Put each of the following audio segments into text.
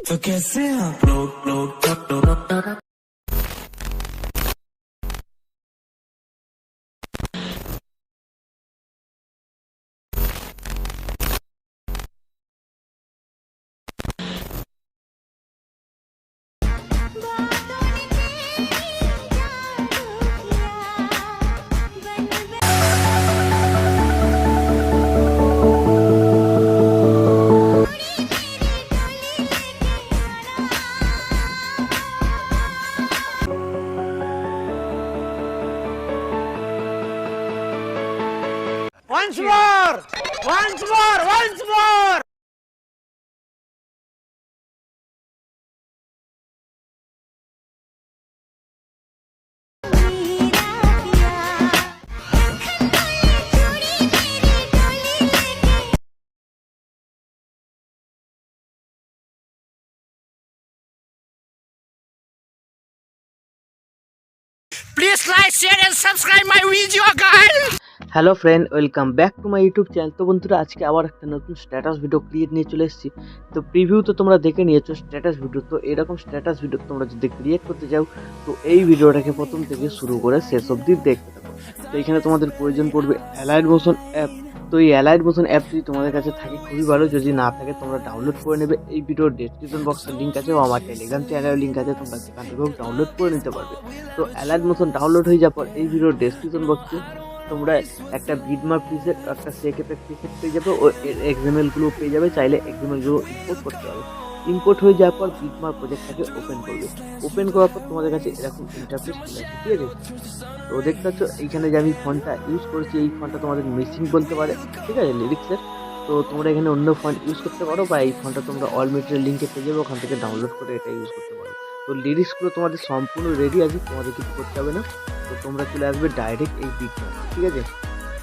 तो कैसे आप लोग Once more! Once more! Once more! Please like, share and subscribe my video, guys! Hello friend, welcome back to my YouTube channel. তো বন্ধুরা, আজকে আবার একটা নতুন স্ট্যাটাস ভিডিও ক্রিয়েট নিয়ে চলে এসেছি। তো প্রিভিউ তো তোমরা দেখে নিয়েছো স্ট্যাটাস ভিডিও। তো এরকম স্ট্যাটাস ভিডিও তোমরা যদি ক্রিয়েট করতে চাও, তো এই ভিডিওটাকে প্রথম থেকে শুরু করে শেষ অবধি দেখতে থাকো। তো এখানে তোমাদের প্রয়োজন পড়বে অ্যালাইট মোশন অ্যাপ। তো এই অ্যালাইট মোশন অ্যাপ যদি তোমাদের কাছে থাকে খুবই ভালো, যদি না থাকে তোমরা ডাউনলোড করে নেবে। এই ভিডিওর ডেসক্রিপশন বক্সের লিঙ্ক আছে ও আমার টেলিগ্রাম চ্যানেলের লিঙ্ক আছে, তোমরা সেখান থেকেও ডাউনলোড করে নিতে পারবে। তো অ্যালাইট মোশন ডাউনলোড হয়ে যাওয়ার পর এই ভিডিওর ডেসক্রিপশন বক্সে তোমরা একটা বিটমার্ক প্রিসেট, একটা সেক এফেক্ট প্রিসেট পেয়ে যাবে ও এক্সএমএলগুলো পেয়ে যাবে। চাইলে এক্সএমএলগুলো ইম্পোর্ট করতে হবে। ইম্পোর্ট হয়ে যাওয়ার পর বিটমার্ক প্রজেক্টটাকে ওপেন করবে। ওপেন করার পর তোমাদের কাছে এরকম ইন্টারফেস চলে আসবে, ঠিক আছে? তো দেখতে পাচ্ছ এইখানে যে আমি ফন্টটা ইউজ করেছি, এই ফন্টটা তোমাদের মিসিং বলতে পারে, ঠিক আছে, লিরিক্সের। তো তোমরা এখানে অন্য ফন্ট ইউজ করতে পারো, বা এই ফন্টটা তোমরা অল মেটেরিয়াল লিঙ্কে পেয়ে যাবে, ওখান থেকে ডাউনলোড করে এটা ইউজ করতে পারো। তো লিরিক্সগুলো তোমাদের সম্পূর্ণ রেডি আছে, তোমাদের কিছু করতে হবে না। তো তোমরা চলে আসবে ডাইরেক্ট এই বিটমার্ক, ঠিক আছে?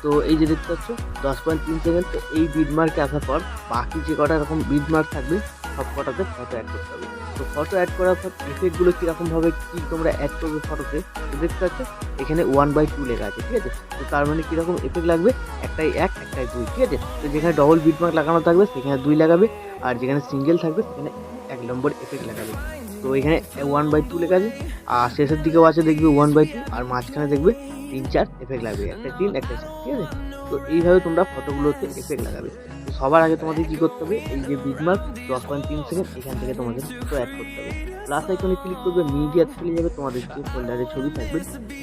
তো এই যে দেখতে পাচ্ছ 10.3 সেকেন্ড। তো এই বিটমার্কে আসার পর বাকি যে কটা এরকম বিটমার্ক থাকবে সব কটাতে ফটো অ্যাড করতে হবে। তো ফটো অ্যাড করার পর এফেক্টগুলো কীরকমভাবে কী তোমরা অ্যাড করবে ফটোতে, তো দেখতে পাচ্ছ এখানে 1/2 লেখা আছে, ঠিক আছে? তো তার মানে কীরকম এফেক্ট লাগবে, একটাই 1, একটাই 2, ঠিক আছে? তো যেখানে ডবল বিটমার্ক লাগানো থাকবে সেখানে 2 লাগাবে, আর যেখানে সিঙ্গেল থাকবে সেখানে 1 নম্বর এফেক্ট লাগাবে। তো এখানে 1/2 লেখা আছে, আর শেষের দিকেও আছে দেখবে 1/2, আর মাঝখানে দেখবে 3-4 এফেক্ট লাগবে, একটা 3 একটা 4, ঠিক আছে? তো এইভাবে তোমরা ফটোগুলোতে এফেক্ট লাগাবে। তো সবার আগে তোমাদের কী করতে হবে, এই যে বিটমার্ক 10.3 সেকেন্ড, এখান থেকে তোমাদের ফটো অ্যাড করতে হবে। প্লাস আইকনে ক্লিক করবে, মিডিয়াতে চলে যাবে, তোমাদের যে ফোল্ডারে ছবি থাকবে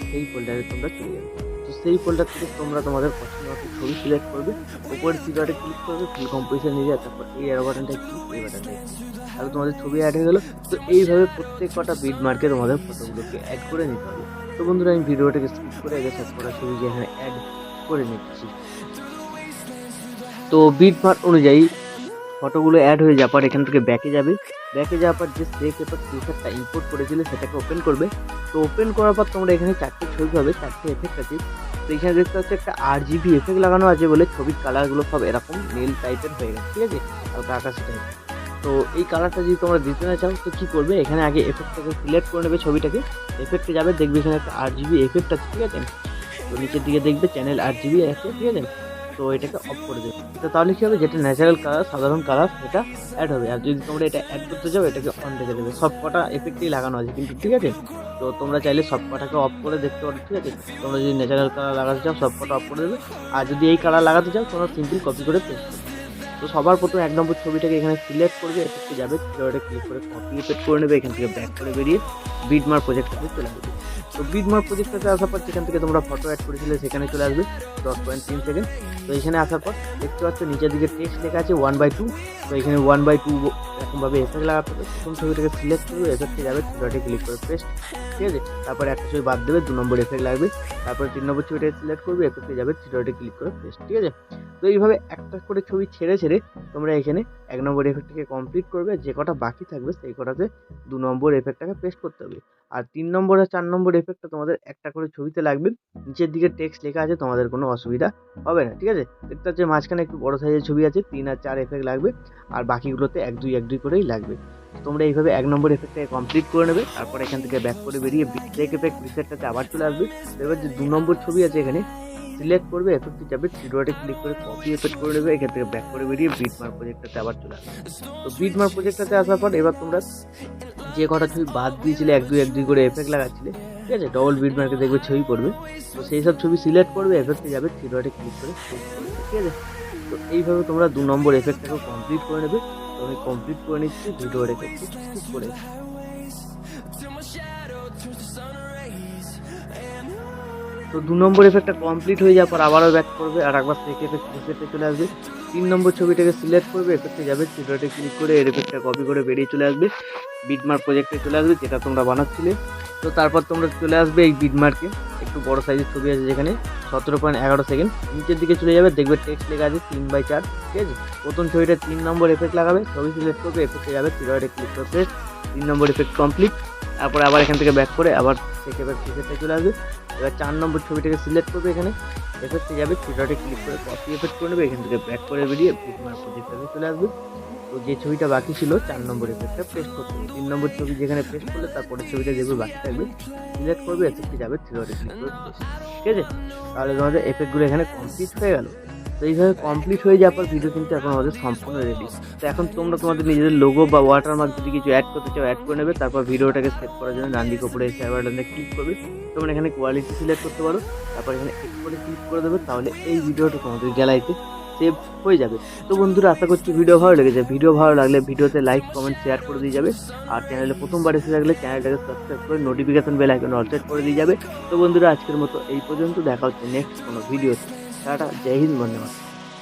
সেই ফোল্ডারে তোমরা চলে যাবে। তো সেই ফোল্ডার থেকে তোমরা তোমাদের পছন্দ মতো ছবি সিলেক্ট করবে, উপরের ফিল্টারে ক্লিক করবে, ফুল কম্পোজিশন নিয়ে যায়, তারপর এই এরো বাটনটা ক্লিক, এই বাটনটা তাহলে তোমাদের ছবি অ্যাড হয়ে গেলো। তো এইভাবে প্রত্যেক কটা বিটমার্কে তোমাদের ফটোগুলোকে অ্যাড করে নিতে হবে। তো বন্ধুরা, আমি ভিডিওটাকে স্কিপ করে আগে সব কটা ছবিকে এখানে অ্যাড করে নিচ্ছি। তো বিটমার্ক অনুযায়ী ফটোগুলো অ্যাড হয়ে যাওয়ার পর এখান থেকে ব্যাকে যাবে। ব্যাকে যাওয়ার পর যে সেক এফেক্ট প্রিসেটটা ইম্পোর্ট করেছিলে সেটাকে ওপেন করবে। তো ওপেন করার পর তোমরা এখানে 4টে ছবি পাবে, 4টে এফেক্ট আছে। তো এখানে দেখতে পাচ্ছ একটা RGB এফেক্ট লাগানো আছে বলে ছবির কালারগুলো সব এরকম নীল টাইপের হয়ে গেছে, ঠিক আছে, হালকা আকাশি টাইপ। তো এই কালারটা যদি তোমরা দিতে না চাও তো কী করবে, এখানে আগে এফেক্টটাকে সিলেক্ট করে নেবে, ছবিটাকে এফেক্টে যাবে, দেখবে এখানে একটা RGB এফেক্ট আছে, ঠিক আছে? তো নিচের দিকে দেখবে চ্যানেল RGB আছে, ঠিক আছে? তো এটাকে অফ করে দেবে। তো তাহলে কী হবে, যেটা ন্যাচারাল কালার, সাধারণ কালার, সেটা অ্যাড হবে। আর যদি তোমরা এটা অ্যাড করতে চাও এটাকে অন রেখে দেবে। সব কটা এফেক্টেই লাগানো আছে কিন্তু, ঠিক আছে? তো তোমরা চাইলে সব কটাকে অফ করে দেখতে পারো, ঠিক আছে? তোমরা যদি ন্যাচারাল কালার লাগাতে চাও সব কটা অফ করে দেবে, আর যদি এই কালার লাগাতে চাও তোমরা সিম্পল কপি করে পেস্ট করবে। তো সবার প্রথমে 1 নম্বর ছবিটাকে এখানে সিলেক্ট করবে, এফেক্টে যাবে, থিওরিতে ক্লিক করে কপি এফেক্ট করে নেবে, এখান থেকে ব্যাক করে বেরিয়ে বিটমার্ক প্রজেক্টটাতে চলে আসবে। তো বিটমার্ক প্রজেক্টটাতে আসার পর যেখান থেকে তোমরা ফটো অ্যাড করেছিলে সেখানে চলে আসবে 10.3 সেকেন্ড। তো এখানে আসার পর দেখতে পাচ্ছ নিচের দিকে টেক্সট লেখা আছে 1/2। তো এখানে 1/2 এরকমভাবে এফেক্ট লাগাতে হবে। প্রথম ছবিটাকে সিলেক্ট করবে, এফেক্টে যাবে, থিওরিতে ক্লিক করে পেস্ট, ঠিক আছে? তারপরে একটা ছবি বাদ দেবে, 2 নম্বর এফেক্ট লাগবে। তারপরে 3 নম্বর ছবিটাকে সিলেক্ট করবে, এফেক্টে যাবে, থিওরিতে ক্লিক করে পেস্ট, ঠিক আছে? তো এইভাবে একটা করে ছবি ছেড়ে ছেড়ে তোমরা এখানে 1 নম্বর এফেক্টটাকে কমপ্লিট করবে। যে কটা বাকি থাকবে সেই কটাতে 2 নম্বর এফেক্টটাকে পেস্ট করতে হবে। আর 3 নম্বর আর 4 নম্বর এফেক্টটা তোমাদের একটা করে ছবিতে লাগবে। নিচের দিকে টেক্সট লেখা আছে, তোমাদের কোনো অসুবিধা হবে না, ঠিক আছে? দেখতে হচ্ছে মাঝখানে একটু বড় সাইজের ছবি আছে, 3 আর 4 এফেক্ট লাগবে, আর বাকিগুলোতে 1-2 করেই লাগবে। তোমরা এইভাবে 1 নম্বর এফেক্টটাকে কমপ্লিট করে নেবে। তারপর এখান থেকে ব্যাক করে বেরিয়ে সেক এফেক্ট প্রিসেটটাতে আবার চলে আসবে। এবার যে 2 নম্বর ছবি আছে এখানে সিলেক্ট করবে, এফেক্টে যাবে, থ্রি ডটে ক্লিক করে কপি এফেক্ট করে নেবে, এখান থেকে ব্যাক করে বেরিয়ে বিটমার্ক প্রজেক্টটাতে আবার চলে আসবে। তো বিটমার্ক প্রজেক্টটাতে আসার পর এবার তোমরা যে কটা ছবি বাদ দিয়েছিলে 1-2 করে এফেক্ট লাগাচ্ছিলে, ঠিক আছে, ডবল বিটমার্কে দেখবে ছবি পড়বে। তো সেই সব ছবি সিলেক্ট করবে, এফেক্টে যাবে, থ্রি ডটে ক্লিক করে সেভ করবে, ঠিক আছে। তো এইভাবে তোমরা 2 নম্বর এফেক্টটাকে কমপ্লিট করে নেবে। তো আমি কমপ্লিট করে নিচ্ছি, ভিডিও রেখে স্কিপ করে। তো 2 নম্বর এফেক্টটা কমপ্লিট হয়ে যাওয়ার পর আবারও ব্যাক করবে, আর একবার সেক এফেক্ট প্রিসেটে চলে আসবে। 3 নম্বর ছবিটাকে সিলেক্ট করবে, এফেক্টে যাবে, থ্রি ডটে ক্লিক করে এর এফেক্টটা কপি করে বেরিয়ে চলে আসবে, বিটমার্ক প্রজেক্টে চলে আসবে যেটা তোমরা বানাচ্ছিলে। তো তারপর তোমরা চলে আসবে এই বিটমার্কে, একটু বড় সাইজের ছবি আছে যেখানে 17.11 সেকেন্ড, নিচের দিকে চলে যাবে, দেখবে টেক্সট লেখা আছে 3/4, ঠিক আছে। প্রথম ছবিটা 3 নম্বর এফেক্ট লাগাবে, ছবি সিলেক্ট করবে, এফেক্টে যাবে, থ্রি ডটে ক্লিক করে পেস্ট, 3 নম্বর এফেক্ট কমপ্লিট। তারপরে আবার এখান থেকে ব্যাক করে আবার সেক এফেক্ট প্রিসেটে চলে আসবে। এবার 4 নম্বর ছবিটাকে সিলেক্ট করবে, এখানে এফেক্টে যাবে, থ্রি ডটে ক্লিক করে কপি এফেক্ট করে নেবে, এখান থেকে ব্যাক করে বেরিয়ে বিটমার্ক প্রজেক্টটাতে চলে আসবে। তো যে ছবিটা বাকি ছিল 4 নম্বর এফেক্টটা পেস্ট করতে হবে, 3 নম্বর ছবি যেখানে পেস্ট করলে তারপরের ছবিটা যেগুলো বাকি থাকবে সিলেক্ট করবে, এফেক্টে যাবে, থ্রি ডটে ক্লিক করে পেস্ট, ঠিক আছে। তাহলে তোমাদের এফেক্টগুলো এখানে কমপ্লিট হয়ে গেল। তো এইভাবে কমপ্লিট হয়ে যাওয়ার পর ভিডিও কিন্তু এখন আমাদের সম্পূর্ণ রেডি। তো এখন তোমরা তোমাদের নিজেদের লোগো বা ওয়াটারমার্ক যদি কিছু অ্যাড করতে চাও অ্যাড করে নেবে। তারপর ভিডিওটাকে সেভ করার জন্য ডান দিকে উপরে শেয়ার বাটনে ক্লিক করবে, তোমরা এখানে কোয়ালিটি সিলেক্ট করতে পারো, তারপর এখানে এক্সপোর্টে ক্লিক করে দেবে, তাহলে এই ভিডিওটা তোমাদের গ্যালারিতে সেভ হয়ে যাবে। তো বন্ধুরা, আশা করছি ভিডিও ভালো লেগেছে। ভিডিও ভালো লাগলে ভিডিওতে লাইক কমেন্ট শেয়ার করে দিয়ে যাবে, আর চ্যানেলে প্রথমবার এসে থাকলে চ্যানেলটাকে সাবস্ক্রাইব করে notification bell icon all set করে দিয়ে যাবে। তো বন্ধুরা, আজকের মতো এই পর্যন্ত, দেখা হচ্ছে নেক্সট কোনো ভিডিওতে। টাটা, জয় হিন্দ, ধন্যবাদ।